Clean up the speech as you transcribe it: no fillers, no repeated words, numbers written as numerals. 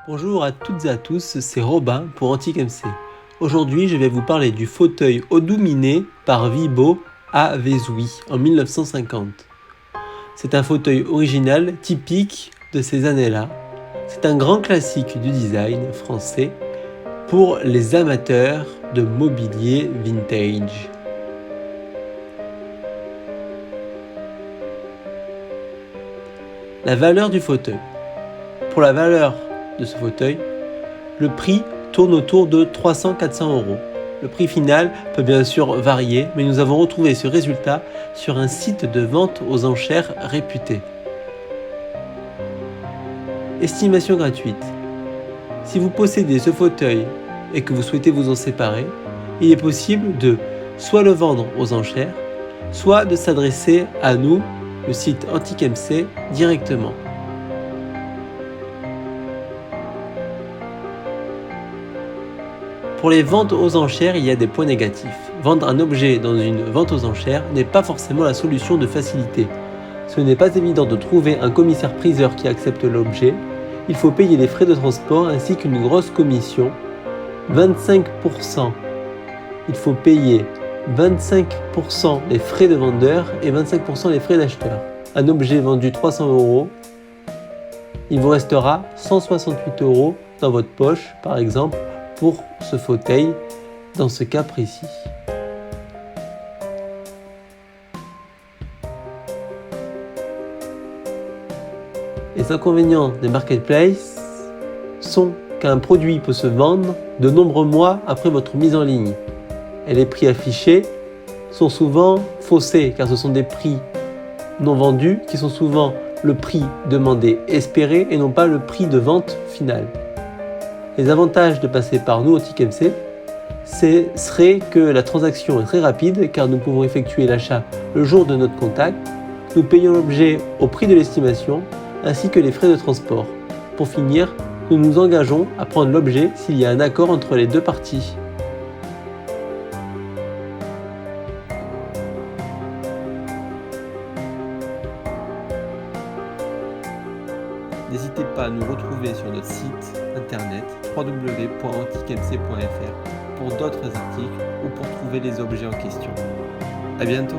Bonjour à toutes et à tous, c'est Robin pour Antique MC. Aujourd'hui, je vais vous parler du fauteuil Oduminé par Vibo à Vezouy en 1950. C'est un fauteuil original typique de ces années-là. C'est un grand classique du design français pour les amateurs de mobilier vintage. La valeur du fauteuil. Pour la valeur de ce fauteuil, le prix tourne autour de 300-400 euros. Le prix final peut bien sûr varier, mais nous avons retrouvé ce résultat sur un site de vente aux enchères réputé. Estimation gratuite. Si vous possédez ce fauteuil et que vous souhaitez vous en séparer, il est possible de soit le vendre aux enchères, soit de s'adresser à nous, le site Antique MC, directement. Pour les ventes aux enchères, il y a des points négatifs. Vendre un objet dans une vente aux enchères n'est pas forcément la solution de facilité. Ce n'est pas évident de trouver un commissaire-priseur qui accepte l'objet. Il faut payer les frais de transport ainsi qu'une grosse commission, 25%. Il faut payer 25% les frais de vendeur et 25% les frais d'acheteur. Un objet vendu 300 euros, il vous restera 168 euros dans votre poche, par exemple, pour ce fauteuil dans ce cas précis. Les inconvénients des marketplaces sont qu'un produit peut se vendre de nombreux mois après votre mise en ligne. Et les prix affichés sont souvent faussés car ce sont des prix non vendus qui sont souvent le prix demandé espéré et non pas le prix de vente final. Les avantages de passer par nous Antique MC serait que la transaction est très rapide car nous pouvons effectuer l'achat le jour de notre contact, nous payons l'objet au prix de l'estimation ainsi que les frais de transport. Pour finir, nous nous engageons à prendre l'objet s'il y a un accord entre les deux parties. N'hésitez pas à nous retrouver sur notre site internet www.antiquemc.fr pour d'autres articles ou pour trouver les objets en question. À bientôt!